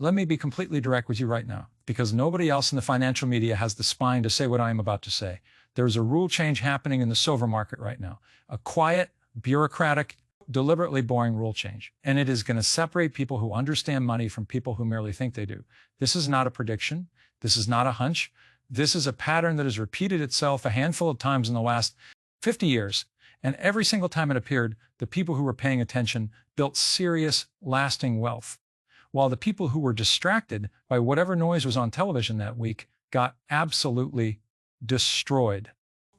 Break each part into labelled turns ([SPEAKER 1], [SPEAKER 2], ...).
[SPEAKER 1] Let me be completely direct with you right now, because nobody else in the financial media has the spine to say what I am about to say. There's a rule change happening in the silver market right now. A quiet, bureaucratic, deliberately boring rule change. And it is going to separate people who understand money from people who merely think they do. This is not a prediction. This is not a hunch. This is a pattern that has repeated itself a handful of times in the last 50 years. And every single time it appeared, the people who were paying attention built serious, lasting wealth, while the people who were distracted by whatever noise was on television that week got absolutely destroyed.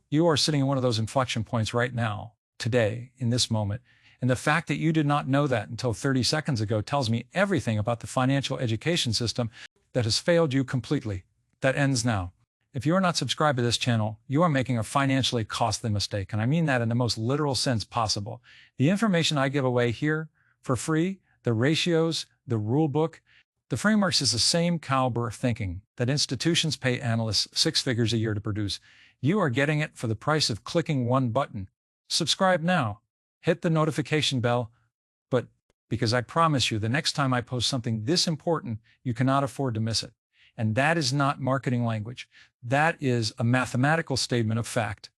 [SPEAKER 1] You are sitting in one of those inflection points right now, today, in this moment. And the fact that you did not know that until 30 seconds ago tells me everything about the financial education system that has failed you completely. That ends now. If you are not subscribed to this channel, you are making a financially costly mistake, and I mean that in the most literal sense possible. The information I give away here for free, the ratios, the rule book, the frameworks is the same caliber of thinking that institutions pay analysts 6 figures a year to produce. You are getting it for the price of clicking one button. Subscribe now. Hit the notification bell, but because I promise you the next time I post something this important, you cannot afford to miss it. And that is not marketing language. That is a mathematical statement of fact.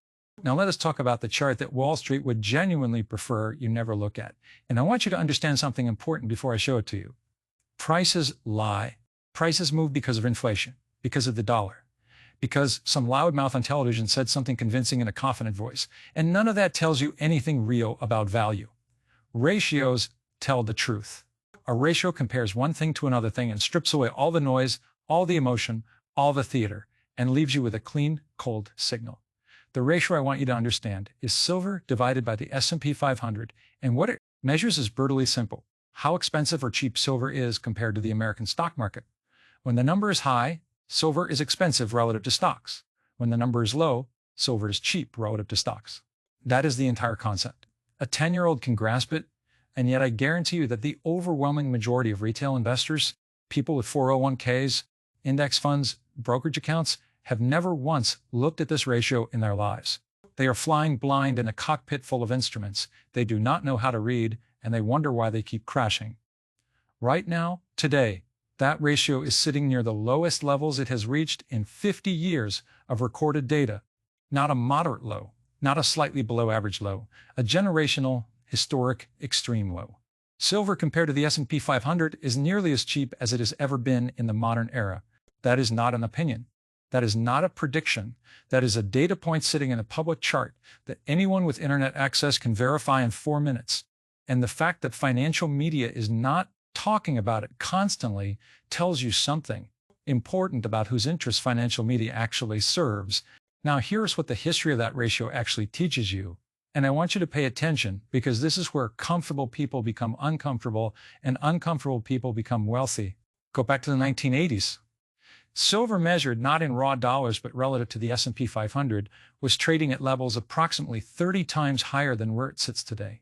[SPEAKER 1] Now let us talk about the chart that Wall Street would genuinely prefer you never look at. And I want you to understand something important before I show it to you. Prices lie. Prices move because of inflation, because of the dollar, because some loudmouth on television said something convincing in a confident voice. And none of that tells you anything real about value. Ratios tell the truth. A ratio compares one thing to another thing and strips away all the noise, all the emotion, all the theater, and leaves you with a clean, cold signal. The ratio I want you to understand is silver divided by the S&P 500, and what it measures is brutally simple: how expensive or cheap silver is compared to the American stock market. When the number is high, silver is expensive relative to stocks. When the number is low, silver is cheap relative to stocks. That is the entire concept. A 10-year-old can grasp it, and yet I guarantee you that the overwhelming majority of retail investors, people with 401ks, index funds, brokerage accounts, have never once looked at this ratio in their lives. They are flying blind in a cockpit full of instruments. They do not know how to read, and they wonder why they keep crashing. Right now, today, that ratio is sitting near the lowest levels it has reached in 50 years of recorded data. Not a moderate low, not a slightly below average low, a generational, historic, extreme low. Silver compared to the S&P 500 is nearly as cheap as it has ever been in the modern era. That is not an opinion. That is not a prediction. That is a data point sitting in a public chart that anyone with internet access can verify in 4 minutes. And the fact that financial media is not talking about it constantly tells you something important about whose interests financial media actually serves. Now, here's what the history of that ratio actually teaches you. And I want you to pay attention, because this is where comfortable people become uncomfortable and uncomfortable people become wealthy. Go back to the 1980s. Silver, measured not in raw dollars but relative to the S&P 500, was trading at levels approximately 30 times higher than where it sits today.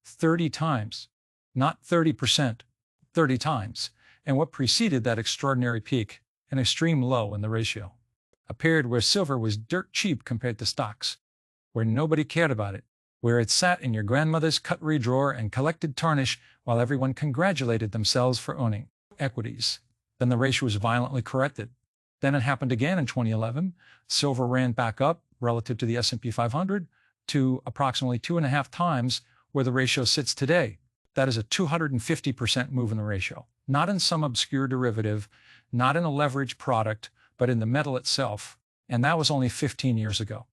[SPEAKER 1] 30 times. Not 30%, 30 times. And what preceded that extraordinary peak, an extreme low in the ratio. A period where silver was dirt cheap compared to stocks, where nobody cared about it, where it sat in your grandmother's cutlery drawer and collected tarnish while everyone congratulated themselves for owning equities. Then the ratio was violently corrected. Then it happened again in 2011. Silver ran back up relative to the S&P 500 to approximately 2.5 times where the ratio sits today. That is a 250% move in the ratio. Not in some obscure derivative, not in a leveraged product, but in the metal itself. And that was only 15 years ago.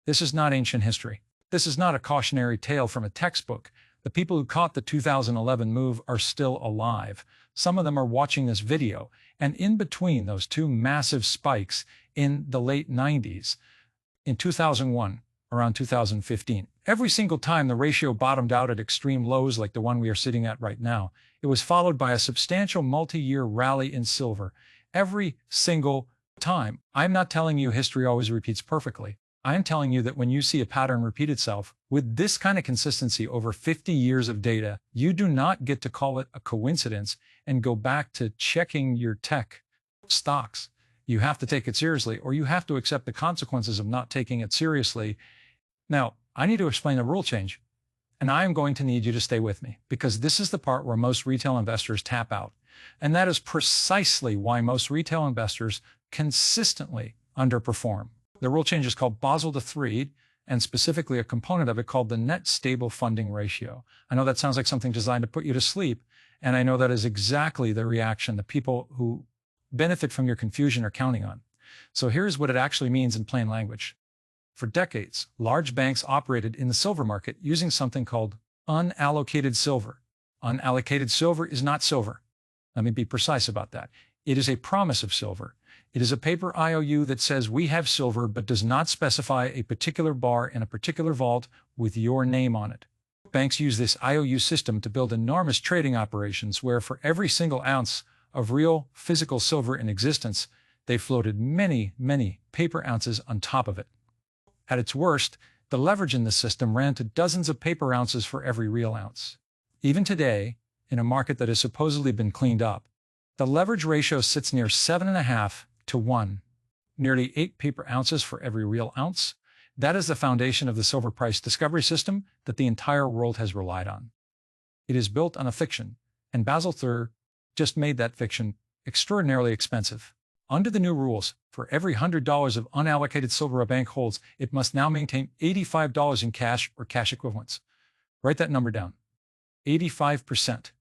[SPEAKER 1] This is not ancient history. This is not a cautionary tale from a textbook. The people who caught the 2011 move are still alive. Some of them are watching this video, and in between those two massive spikes in the late 90s, in 2001, around 2015, every single time the ratio bottomed out at extreme lows like the one we are sitting at right now, it was followed by a substantial multi-year rally in silver. Every single time. I'm not telling you history always repeats perfectly. I am telling you that when you see a pattern repeat itself with this kind of consistency over 50 years of data, you do not get to call it a coincidence and go back to checking your tech stocks. You have to take it seriously, or you have to accept the consequences of not taking it seriously. Now, I need to explain the rule change. And I am going to need you to stay with me because this is the part where most retail investors tap out. And that is precisely why most retail investors consistently underperform. The rule change is called Basel III, and specifically a component of it called the net stable funding ratio. I know that sounds like something designed to put you to sleep, and I know that is exactly the reaction the people who benefit from your confusion are counting on. So here's what it actually means in plain language. For decades, large banks operated in the silver market using something called unallocated silver. Unallocated silver is not silver. Let me be precise about that. It is a promise of silver. It is a paper IOU that says we have silver but does not specify a particular bar in a particular vault with your name on it. Banks use this IOU system to build enormous trading operations where for every single ounce of real physical silver in existence, they floated many, many paper ounces on top of it. At its worst, the leverage in the system ran to dozens of paper ounces for every real ounce. Even today, in a market that has supposedly been cleaned up, the leverage ratio sits near 7.5 to 1, nearly 8 paper ounces for every real ounce. That is the foundation of the silver price discovery system that the entire world has relied on. It is built on a fiction, and Basel III just made that fiction extraordinarily expensive. Under the new rules, for every $100 of unallocated silver a bank holds, it must now maintain $85 in cash or cash equivalents. Write that number down. 85%.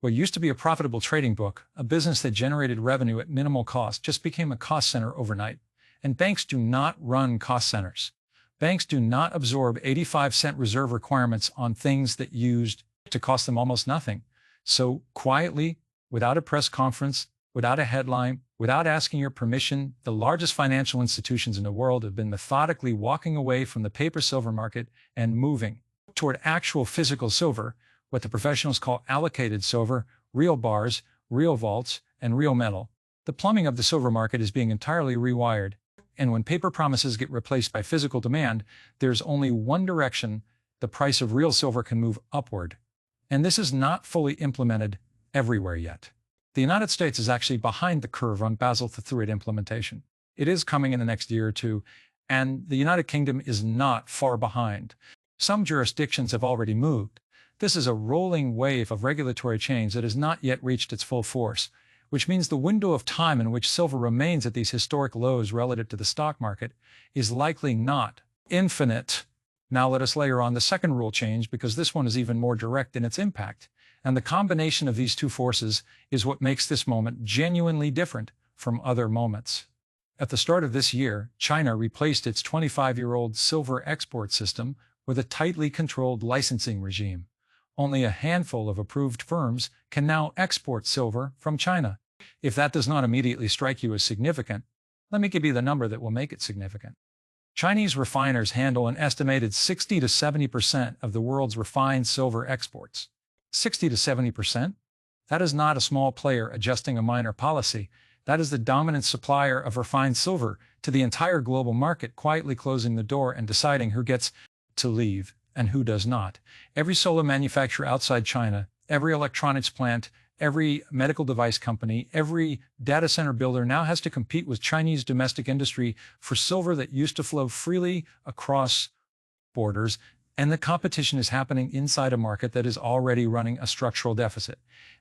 [SPEAKER 1] What used to be a profitable trading book, a business that generated revenue at minimal cost, just became a cost center overnight. And banks do not run cost centers. Banks do not absorb 85-cent reserve requirements on things that used to cost them almost nothing. So quietly, without a press conference, without a headline, without asking your permission, the largest financial institutions in the world have been methodically walking away from the paper silver market and moving toward actual physical silver, what the professionals call allocated silver, real bars, real vaults, and real metal. The plumbing of the silver market is being entirely rewired. And when paper promises get replaced by physical demand, there's only one direction the price of real silver can move upward. And this is not fully implemented everywhere yet. The United States is actually behind the curve on Basel III implementation. It is coming in the next year or two, and the United Kingdom is not far behind. Some jurisdictions have already moved. This is a rolling wave of regulatory change that has not yet reached its full force, which means the window of time in which silver remains at these historic lows relative to the stock market is likely not infinite. Now let us layer on the second rule change because this one is even more direct in its impact. And the combination of these two forces is what makes this moment genuinely different from other moments. At the start of this year, China replaced its 25-year-old silver export system with a tightly controlled licensing regime. Only a handful of approved firms can now export silver from China. If that does not immediately strike you as significant, let me give you the number that will make it significant. Chinese refiners handle an estimated 60 to 70% of the world's refined silver exports. 60 to 70%? That is not a small player adjusting a minor policy. That is the dominant supplier of refined silver to the entire global market, quietly closing the door and deciding who gets to leave and who does not. Every solar manufacturer outside China, every electronics plant, every medical device company, every data center builder now has to compete with Chinese domestic industry for silver that used to flow freely across borders, and the competition is happening inside a market that is already running a structural deficit.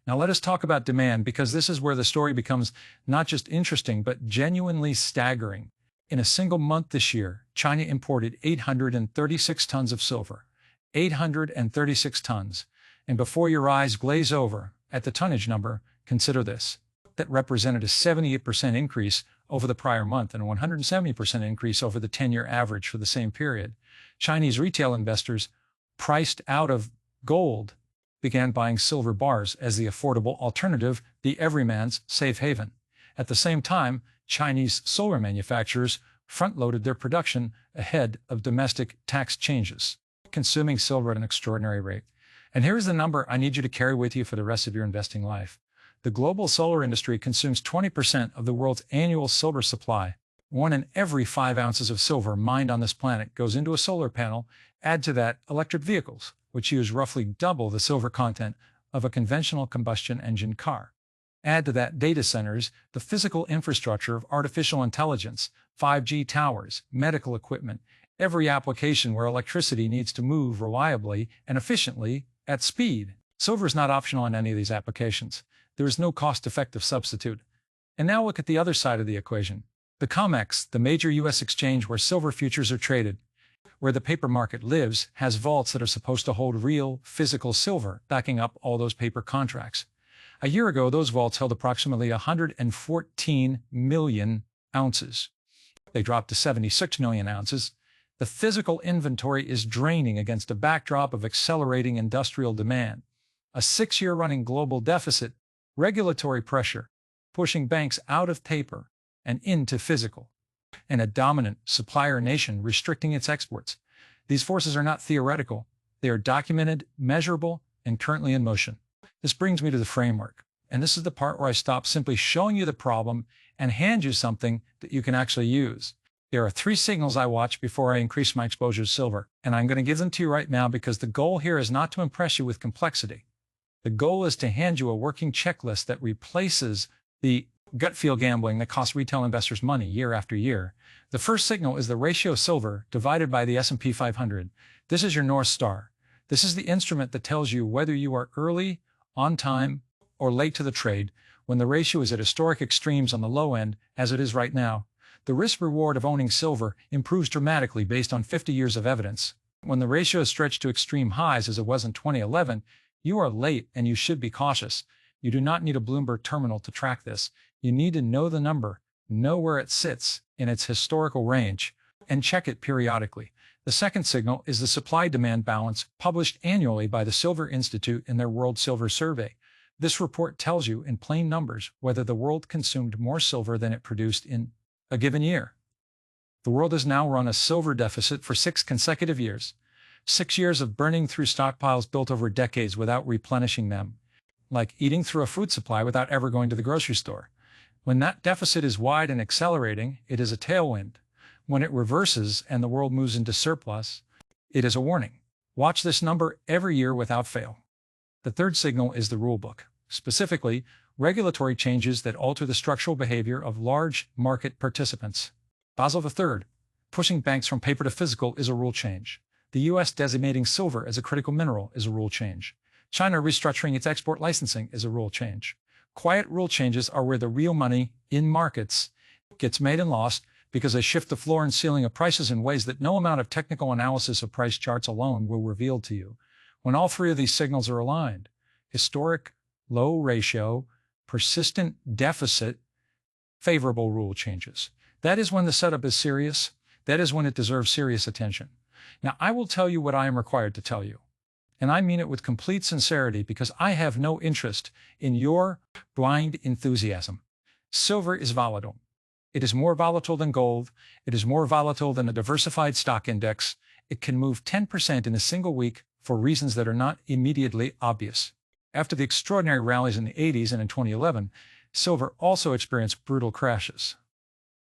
[SPEAKER 1] Now let us talk about demand, because this is where the story becomes not just interesting, but genuinely staggering. In a single month this year, China imported 836 tons of silver. 836 tons. And before your eyes glaze over at the tonnage number, consider this. That represented a 78% increase over the prior month and a 170% increase over the 10-year average for the same period. Chinese retail investors, priced out of gold, began buying silver bars as the affordable alternative, the everyman's safe haven. At the same time, Chinese solar manufacturers front-loaded their production ahead of domestic tax changes, consuming silver at an extraordinary rate. And here's the number I need you to carry with you for the rest of your investing life. The global solar industry consumes 20% of the world's annual silver supply. 1 in every 5 ounces of silver mined on this planet goes into a solar panel. Add to that electric vehicles, which use roughly double the silver content of a conventional combustion engine car. Add to that data centers, the physical infrastructure of artificial intelligence, 5G towers, medical equipment, every application where electricity needs to move reliably and efficiently at speed. Silver is not optional in any of these applications. There is no cost-effective substitute. And now look at the other side of the equation. The COMEX, the major U.S. exchange where silver futures are traded, where the paper market lives, has vaults that are supposed to hold real, physical silver, backing up all those paper contracts. A year ago, those vaults held approximately 114 million ounces. They dropped to 76 million ounces. The physical inventory is draining against a backdrop of accelerating industrial demand, a 6-year running global deficit, regulatory pressure, pushing banks out of paper and into physical, and a dominant supplier nation restricting its exports. These forces are not theoretical. They are documented, measurable, and currently in motion. This brings me to the framework, and this is the part where I stop simply showing you the problem and hand you something that you can actually use. There are 3 signals I watch before I increase my exposure to silver, and I'm going to give them to you right now because the goal here is not to impress you with complexity. The goal is to hand you a working checklist that replaces the gut feel gambling that costs retail investors money year after year. The first signal is the ratio of silver divided by the S&P 500. This is your North Star. This is the instrument that tells you whether you are early, on time, or late to the trade. When the ratio is at historic extremes on the low end, as it is right now, the risk-reward of owning silver improves dramatically based on 50 years of evidence. When the ratio is stretched to extreme highs, as it was in 2011, you are late and you should be cautious. You do not need a Bloomberg terminal to track this. You need to know the number, know where it sits in its historical range, and check it periodically. The second signal is the supply-demand balance published annually by the Silver Institute in their World Silver Survey. This report tells you in plain numbers whether the world consumed more silver than it produced in a given year. The world has now run a silver deficit for 6 consecutive years. 6 years of burning through stockpiles built over decades without replenishing them, like eating through a food supply without ever going to the grocery store. When that deficit is wide and accelerating, it is a tailwind. When it reverses and the world moves into surplus, it is a warning. Watch this number every year without fail. The third signal is the rulebook, specifically regulatory changes that alter the structural behavior of large market participants. Basel III, pushing banks from paper to physical, is a rule change. The U.S. designating silver as a critical mineral is a rule change. China restructuring its export licensing is a rule change. Quiet rule changes are where the real money in markets gets made and lost because they shift the floor and ceiling of prices in ways that no amount of technical analysis of price charts alone will reveal to you. When all 3 of these signals are aligned, historic, low ratio, persistent deficit, favorable rule changes. That is when the setup is serious. That is when it deserves serious attention. Now, I will tell you what I am required to tell you. And I mean it with complete sincerity because I have no interest in your blind enthusiasm. Silver is volatile. It is more volatile than gold. It is more volatile than a diversified stock index. It can move 10% in a single week for reasons that are not immediately obvious. After the extraordinary rallies in the 80s and in 2011, silver also experienced brutal crashes.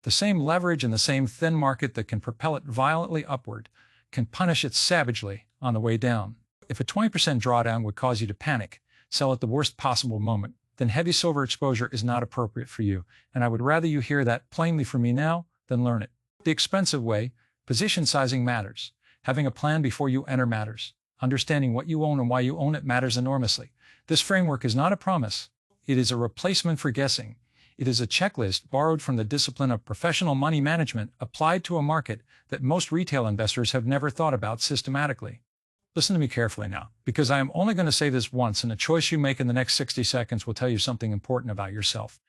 [SPEAKER 1] The same leverage and the same thin market that can propel it violently upward can punish it savagely on the way down. If a 20% drawdown would cause you to panic, sell at the worst possible moment, then heavy silver exposure is not appropriate for you, and I would rather you hear that plainly from me now than learn it. The expensive way, position sizing matters. Having a plan before you enter matters. Understanding what you own and why you own it matters enormously. This framework is not a promise. It is a replacement for guessing. It is a checklist borrowed from the discipline of professional money management applied to a market that most retail investors have never thought about systematically. Listen to me carefully now, because I am only going to say this once, and the choice you make in the next 60 seconds will tell you something important about yourself.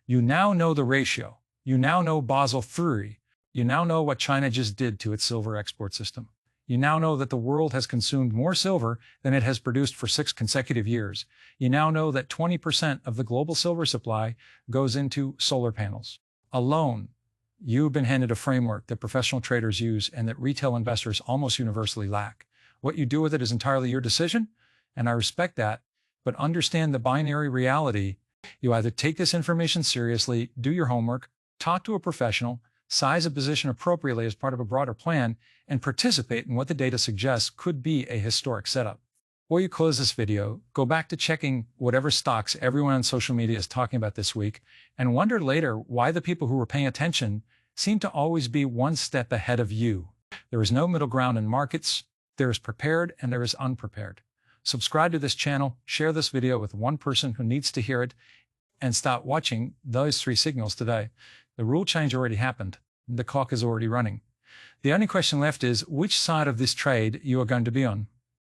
[SPEAKER 1] You now know the ratio. You now know Basel III. You now know what China just did to its silver export system. You now know that the world has consumed more silver than it has produced for 6 consecutive years. You now know that 20% of the global silver supply goes into solar panels. Alone, you've been handed a framework that professional traders use and that retail investors almost universally lack. What you do with it is entirely your decision, and I respect that, but understand the binary reality. You either take this information seriously, do your homework, talk to a professional, size a position appropriately as part of a broader plan, and participate in what the data suggests could be a historic setup. Before you close this video, go back to checking whatever stocks everyone on social media is talking about this week, and wonder later why the people who were paying attention seem to always be one step ahead of you. There is no middle ground in markets. There is prepared and there is unprepared. Subscribe to this channel, share this video with one person who needs to hear it, and start watching those 3 signals today. The rule change already happened. The clock is already running. The only question left is which side of this trade you are going to be on.